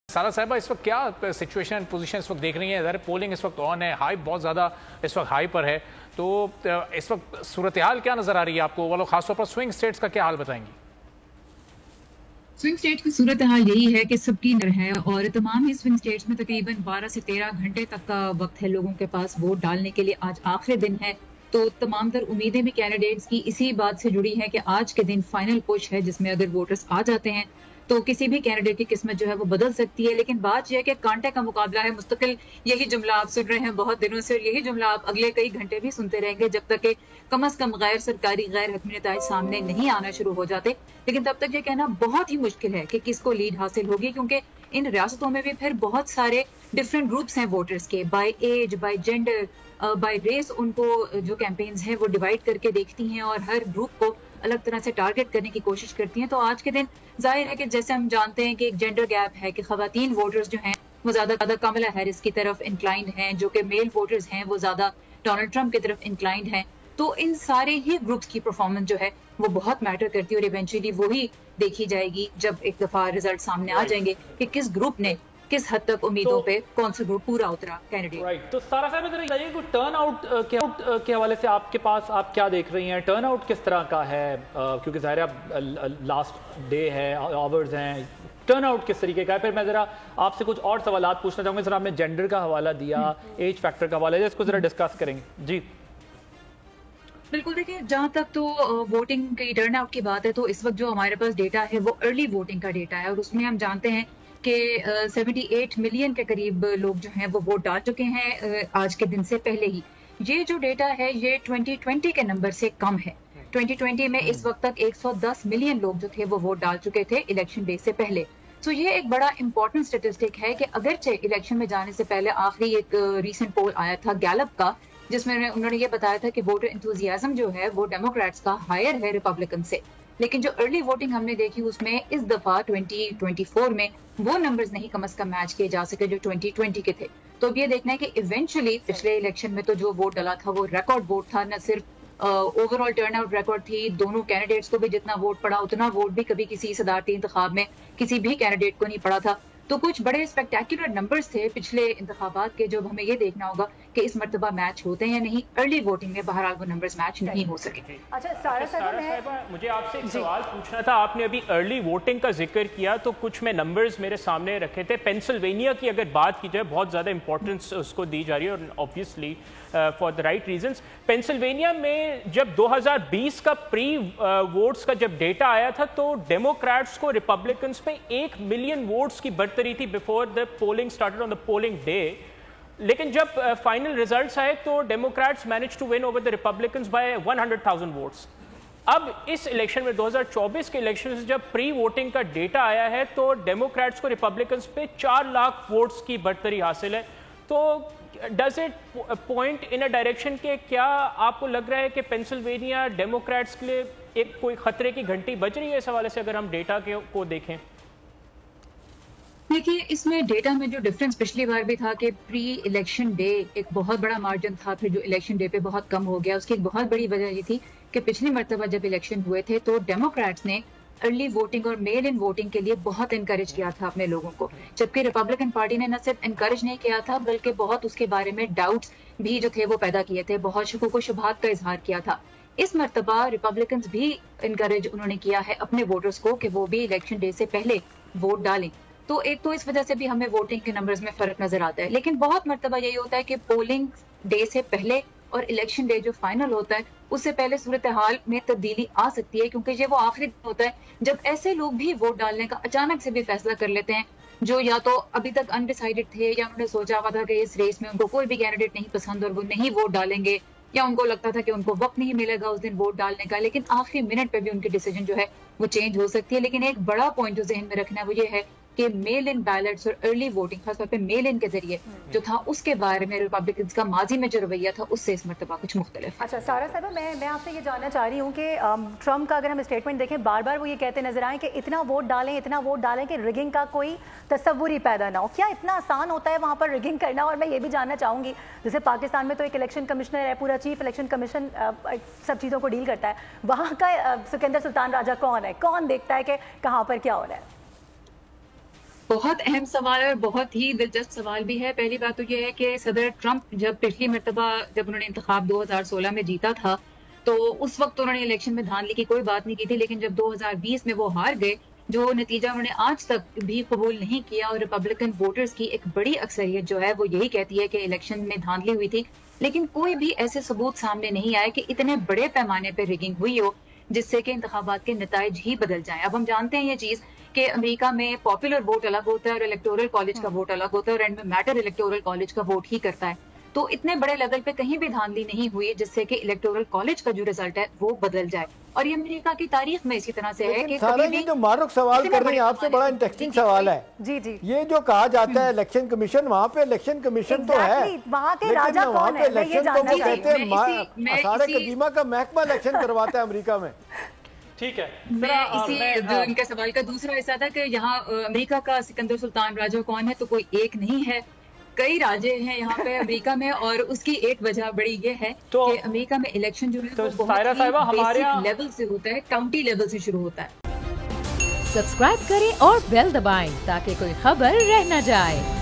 सारा साहिबा, इस वक्त क्या सिचुएशन पोजीशन इस वक्त देख रही है? ज़रा पोलिंग इस वक्त ऑन है, हाई बहुत ज़्यादा इस वक्त हाई पर है, तो इस वक्त सूरत हाल क्या नज़र आ रही है आपको? वो लोग खासतौर पर स्विंग स्टेट्स का क्या हाल बताएंगी? स्विंग स्टेट्स की सूरत हाल यही है कि सबकी नर है और तमाम ही स्विंग स्टेट्स में तकरीबन 12 से 13 घंटे तक का वक्त है लोगों के पास वोट डालने के लिए। आज आखिरी दिन है, तो तमाम तर उम्मीदें भी कैंडिडेट्स की इसी बात से जुड़ी है कि आज के दिन फाइनल पुश है, जिसमें अगर वोटर्स आ जाते हैं तो किसी भी कैंडिडेट की किस्मत जो है वो बदल सकती है। लेकिन बात यह है कि कांटे का मुकाबला है, मुस्तकिल यही जुमला आप सुन रहे हैं बहुत दिनों से, और यही जुमला आप अगले कई घंटे भी सुनते रहेंगे जब तक कि कम से कम गैर सरकारी गैर हतमी नताइज सामने नहीं आना शुरू हो जाते। लेकिन तब तक ये कहना बहुत ही मुश्किल है कि किसको लीड हासिल होगी, क्योंकि इन रियासतों में भी फिर बहुत सारे डिफरेंट ग्रुप्स हैं वोटर्स के, by age, by gender, by race. उनको जो कैंपेन्स हैं वो डिवाइड करके देखती हैं और हर ग्रुप को अलग तरह से टारगेट करने की कोशिश करती हैं। तो आज के दिन जाहिर है कि जैसे हम जानते हैं कि एक जेंडर गैप है कि खवातीन वोटर्स जो हैं वो ज्यादा कमला हैरिस की तरफ इंक्लाइंड हैं, जो कि मेल वोटर्स हैं वो ज्यादा डोनाल्ड ट्रंप की तरफ इंक्लाइंड हैं। तो इन सारे ही ग्रुप्स की परफॉर्मेंस जो है वो बहुत मैटर करती है और इवेंचुअली वही देखी जाएगी जब एक दफा रिजल्ट सामने आ जाएंगे कि किस ग्रुप ने किस हद तक उम्मीदों पे कौन सा ग्रुप पूरा उतरा कैंडिडेट। राइट, तो सारा साहब इधर बताइए कि टर्न आउट के हवाले से आपके पास आप क्या देख रही हैं? टर्न आउट किस तरह का है? क्योंकि ज़ाहिर है लास्ट डे है, आवर्स हैं, टर्न आउट किस तरीके का है? फिर मैं ज़रा आपसे कुछ और सवाल पूछना चाहूँगा। सर, आपने जेंडर का हवाला दिया, एज फैक्टर का हवाला दिया, इसको ज़रा डिस्कस करेंगे जी। बिल्कुल, देखिए जहां तक तो वोटिंग की टर्न आउट की बात है, तो इस वक्त जो हमारे पास डेटा है वो अर्ली वोटिंग का डेटा है और उसमें हम जानते हैं कि 78 मिलियन के करीब लोग जो हैं वो वोट डाल चुके हैं आज के दिन से पहले ही। ये जो डेटा है ये 2020 के नंबर से कम है। 2020 में इस वक्त तक 110 मिलियन लोग जो थे वो वोट डाल चुके थे इलेक्शन डे से पहले। तो ये एक बड़ा इंपॉर्टेंट स्टेटिस्टिक है कि अगरचे इलेक्शन में जाने से पहले आखिरी एक रीसेंट पोल आया था गैलप का, जिसमें उन्होंने ये बताया था कि वोटर एंथुजियाज्म जो है वो डेमोक्रेट्स का हायर है रिपब्लिकन से। लेकिन जो अर्ली वोटिंग हमने देखी उसमें इस दफा 2024 में वो नंबर्स नहीं कम से कम मैच किए जा सके जो 2020 के थे। तो अब ये देखना है कि इवेंचुअली पिछले इलेक्शन में तो जो वोट डाला था वो रिकॉर्ड वोट था, न सिर्फ ओवरऑल टर्नआउट रिकॉर्ड थी, दोनों कैंडिडेट्स को भी जितना वोट पड़ा उतना वोट भी कभी किसी सदारती इंतखाब में किसी भी कैंडिडेट को नहीं पड़ा था। तो कुछ बड़े स्पेक्टेकुलर नंबर्स थे पिछले इंतखाबात के, जो हमें ये देखना होगा कि इस मर्तबा मैच होते हैं या नहीं। अर्ली वोटिंग में बहरहाल वो नंबर्स मैच नहीं हो सके। अच्छा सारा साहिबा, मुझे आपसे एक सवाल पूछना था। आपने अभी अर्ली वोटिंग का जिक्र किया तो कुछ मैं नंबर्स मेरे सामने रखे थे। पेंसिल्वेनिया की अगर बात की जाए, बहुत ज़्यादा इंपॉर्टेंस उसको दी जा रही है और obviously for the right reasons. Pennsylvania में जब 2020 का प्री वोट्स का जब डेटा आया था तो डेमोक्रेट्स को रिपब्लिकन्स पे 1 मिलियन वोट्स की बढ़तरी थी before the polling started on the polling day. लेकिन जब फाइनल रिजल्ट्स आए तो Democrats manage to win over the Republicans by 100,000 votes. अब इस इलेक्शन में 2024 के इलेक्शन से जब प्री वोटिंग का डेटा आया है तो डेमोक्रेट्स को रिपब्लिकन्स पे 4 लाख वोट्स की बढ़तरी हासिल है। तो does it point in a direction के क्या आपको लग रहा है कि पेंसिल्वेनिया डेमोक्रेट्स के लिए एक कोई खतरे की घंटी बज रही है इस हवाले से, अगर हम डेटा को देखें? देखिए, इसमें डेटा में जो डिफरेंस पिछली बार भी था कि प्री इलेक्शन डे एक बहुत बड़ा मार्जिन था, फिर जो इलेक्शन डे पे बहुत कम हो गया, उसकी एक बहुत बड़ी वजह ये थी कि पिछली मरतबा जब इलेक्शन हुए थे तो डेमोक्रेट्स ने अर्ली वोटिंग और मेल इन वोटिंग के लिए बहुत इनकरेज किया था अपने लोगों को, जबकि रिपब्लिकन पार्टी ने न सिर्फ इनकरेज नहीं किया था बल्कि बहुत उसके बारे में डाउट्स भी जो थे वो पैदा किए थे, बहुत शुकों को शुभात का इजहार किया था। इस मरतबा रिपब्लिकन भी इनकरेज उन्होंने किया है अपने वोटर्स को कि वो भी इलेक्शन डे से पहले वोट डालें। तो एक तो इस वजह से भी हमें वोटिंग के नंबर्स में फर्क नजर आता है। लेकिन बहुत मरतबा यही होता है कि पोलिंग डे से पहले और इलेक्शन डे जो फाइनल होता है उससे पहले सूरत हाल में तब्दीली आ सकती है, क्योंकि ये वो आखिरी दिन होता है जब ऐसे लोग भी वोट डालने का अचानक से भी फैसला कर लेते हैं जो या तो अभी तक अनडिसाइडेड थे या उन्होंने सोचा हुआ था कि इस रेस में उनको कोई भी कैंडिडेट नहीं पसंद और वो नहीं वोट डालेंगे, या उनको लगता था कि उनको वक्त नहीं मिलेगा उस दिन वोट डालने का, लेकिन आखिरी मिनट पे भी उनकी डिसीजन जो है वो चेंज हो सकती है। लेकिन एक बड़ा पॉइंट जो जहन में रखना है वो ये है कि मेल इन बैलेट्स और अर्ली वोटिंग खासतौर पे मेल इन के जरिए जो था उसके बारे में रिपब्लिकन्स का माजी में जो रवैया था उससे इस मरतबा कुछ मुख्तलिफ। अच्छा सारा साहब, मैं आपसे ये जानना चाह रही हूँ कि ट्रम्प का अगर हम स्टेटमेंट देखें, बार बार वो ये कहते नजर आए कि इतना वोट डालें कि रिगिंग का कोई तस्वुर ही पैदा ना हो। क्या इतना आसान होता है वहाँ पर रिगिंग करना? और मैं ये भी जानना चाहूँगी, जैसे पाकिस्तान में तो एक इलेक्शन कमिश्नर है, पूरा चीफ इलेक्शन कमीशन सब चीज़ों को डील करता है, वहाँ का सिकंदर सुल्तान राजा कौन है? कौन देखता है कि कहाँ पर क्या हो रहा है? बहुत अहम सवाल है और बहुत ही दिलचस्प सवाल भी है। पहली बात तो यह है कि सदर ट्रंप जब पिछली मरतबा जब उन्होंने इंतखाब 2016 में जीता था तो उस वक्त उन्होंने इलेक्शन में धांधली की कोई बात नहीं की थी, लेकिन जब 2020 में वो हार गए, जो नतीजा उन्होंने आज तक भी कबूल नहीं किया और रिपब्लिकन वोटर्स की एक बड़ी अक्सरियत जो है वो यही कहती है कि इलेक्शन में धांधली हुई थी, लेकिन कोई भी ऐसे सबूत सामने नहीं आए कि इतने बड़े पैमाने पर रिगिंग हुई हो जिससे कि इंतखाबात के नताइज ही बदल जाएं। अब हम जानते हैं ये चीज कि अमेरिका में पॉपुलर वोट अलग होता है और इलेक्टोरल कॉलेज का वोट अलग होता है और एंड में मैटर इलेक्टोरल कॉलेज का वोट ही करता है। तो इतने बड़े लेवल पे कहीं भी धांधली नहीं हुई जिससे कि इलेक्टोरल कॉलेज का जो रिजल्ट है वो बदल जाए। और ये अमेरिका की तारीख में इसी तरह से है कि कभी भी जो मारूक सवाल कर रहे हैं आपसे बड़ा इंटरेस्टिंग सवाल है। जी जी, ये जो कहा जाता है इलेक्शन कमीशन, वहाँ पे इलेक्शन कमीशन तो है, वहाँ के राजा कौन है? इलेक्शन तो वो कहते हैं सारे कदीमा का महकमा इलेक्शन करवाता है अमेरिका में। ठीक है, जो इनके सवाल का दूसरा हिस्सा था कि यहाँ अमेरिका का सिकंदर सुल्तान राजा कौन है, तो कोई एक नहीं है, कई राजे हैं यहाँ पे अमेरिका में। और उसकी एक वजह बड़ी ये है कि अमेरिका में इलेक्शन जो है वो बहुत ही बेसिक लेवल से होता है, काउंटी लेवल से शुरू होता है। सब्सक्राइब करें और बेल दबाएं ताकि कोई खबर रह न जाए।